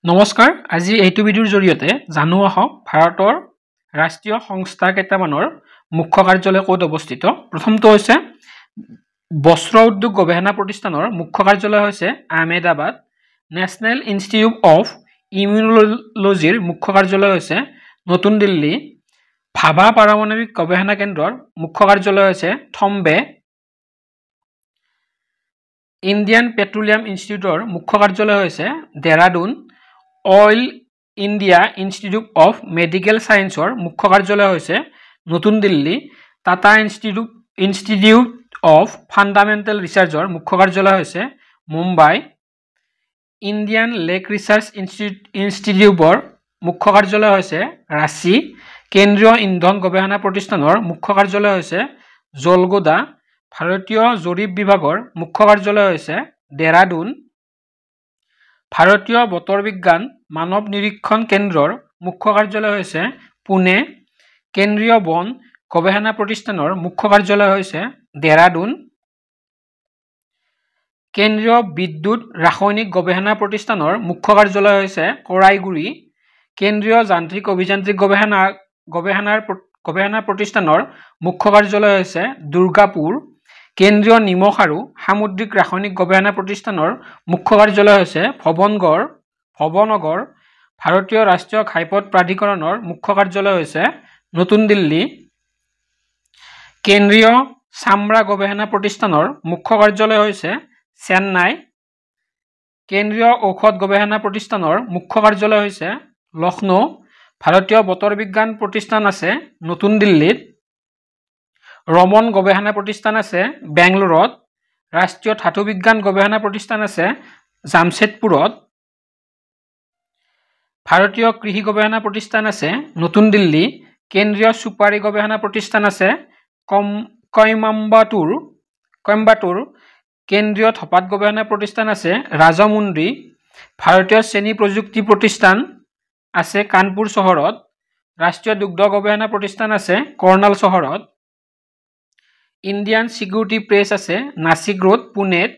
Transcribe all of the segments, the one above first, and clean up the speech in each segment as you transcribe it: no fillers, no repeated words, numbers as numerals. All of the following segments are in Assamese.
নমস্কাৰ আজি এইটো ভিডিঅ'ৰ জৰিয়তে জানো আহক ভাৰতৰ ৰাষ্ট্ৰীয় সংস্থা কেইটামানৰ মুখ্য কাৰ্যালয় ক'ত অৱস্থিত। প্ৰথমটো হৈছে বস্ত্ৰ উদ্যোগ গৱেষণা প্ৰতিষ্ঠানৰ মুখ্য কাৰ্যালয় হৈছে আহমেদাবাদ। নেশ্যনেল ইনষ্টিটিউট অফ ইমিউন'লজিৰ মুখ্য কাৰ্যালয় হৈছে নতুন দিল্লী। ভাবা পাৰমাণৱিক গৱেষণা কেন্দ্ৰৰ মুখ্য কাৰ্যালয় হৈছে থম্বে। ইণ্ডিয়ান পেট্ৰলিয়াম ইনষ্টিটিউটৰ মুখ্য কাৰ্যালয় হৈছে Dehradun. All India institute of medical ছায়েন্সৰ মুখ্য কাৰ্যালয় হৈছে নতুন Delhi. Tata institute of fundamental ৰিচাৰ্চৰ মুখ্য কাৰ্যালয় হৈছে মুম্বাই। ইণ্ডিয়ান লেক ৰিচাৰ্চ ইনষ্টিটিউটৰ মুখ্য কাৰ্যালয় হৈছে ৰাঁচী। কেন্দ্ৰীয় ইন্ধন গৱেষণা প্ৰতিষ্ঠানৰ মুখ্য কাৰ্যালয় হৈছে জলগোদা। ভাৰতীয় জৰীপ বিভাগৰ মুখ্য কাৰ্যালয় হৈছে দেৰাডুন। ভাৰতীয় বতৰ বিজ্ঞান মানৱ নিৰীক্ষণ কেন্দ্ৰৰ মুখ্য কাৰ্যালয় হৈছে পুনে। কেন্দ্ৰীয় বন গৱেষণা প্ৰতিষ্ঠানৰ মুখ্য কাৰ্যালয় হৈছে দেৰাডুন। কেন্দ্ৰীয় বিদ্যুৎ ৰাসায়নিক গৱেষণা প্ৰতিষ্ঠানৰ মুখ্য কাৰ্যালয় হৈছে কৰাইগুৰি। কেন্দ্ৰীয় যান্ত্ৰিক অভিযান্ত্ৰিক গৱেষণা প্ৰতিষ্ঠানৰ মুখ্য কাৰ্যালয় হৈছে দুৰ্গাপুৰ। কেন্দ্ৰীয় নিমখ আৰু সামুদ্ৰিক ৰাসায়নিক গৱেষণা প্ৰতিষ্ঠানৰ মুখ্য কাৰ্যালয় হৈছে ভৱনগৰ। ভাৰতীয় ৰাষ্ট্ৰীয় ঘাইপথ প্ৰাধিকৰণৰ মুখ্য কাৰ্যালয় হৈছে নতুন দিল্লী। কেন্দ্ৰীয় চামৰা গৱেষণা প্ৰতিষ্ঠানৰ মুখ্য কাৰ্যালয় হৈছে চেন্নাই। কেন্দ্ৰীয় ঔষধ গৱেষণা প্ৰতিষ্ঠানৰ মুখ্য কাৰ্যালয় হৈছে লক্ষ্ণৌ। ভাৰতীয় বতৰ বিজ্ঞান প্ৰতিষ্ঠান আছে নতুন দিল্লীত। ৰমন গৱেষণা প্ৰতিষ্ঠান আছে বেংগলোৰত। ৰাষ্ট্ৰীয় ধাতু বিজ্ঞান গৱেষণা প্ৰতিষ্ঠান আছে জামছেদপুৰত। ভাৰতীয় কৃষি গৱেষণা প্ৰতিষ্ঠান আছে নতুন দিল্লী। কেন্দ্ৰীয় চুপাৰী গৱেষণা প্ৰতিষ্ঠান আছে কইম্বাটুৰ। কেন্দ্ৰীয় ধঁপাত গৱেষণা প্ৰতিষ্ঠান আছে ৰাজমুন্দ্ৰী। ভাৰতীয় চেনী প্ৰযুক্তি প্ৰতিষ্ঠান আছে কানপুৰ চহৰত। ৰাষ্ট্ৰীয় দুগ্ধ গৱেষণা প্ৰতিষ্ঠান আছে কৰ্ণাল চহৰত। ইণ্ডিয়ান ছিকিউৰিটি প্ৰেছ আছে নাছিক ৰোড পুনেত।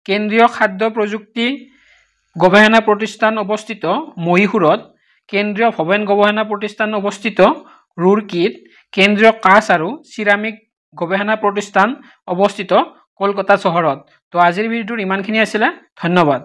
কেন্দ্ৰীয় খাদ্য প্ৰযুক্তি গৱেষণা প্ৰতিষ্ঠান অৱস্থিত মহীশূৰত। কেন্দ্ৰীয় ভৱেন গৱেষণা প্ৰতিষ্ঠান অৱস্থিত ৰুৰকীত। কেন্দ্ৰীয় কাঁচ আৰু চিৰামিক গৱেষণা প্ৰতিষ্ঠান অৱস্থিত কলকাতা চহৰত। তো আজিৰ ভিডিঅ'টোৰ ইমানখিনি আছিলে। ধন্যবাদ।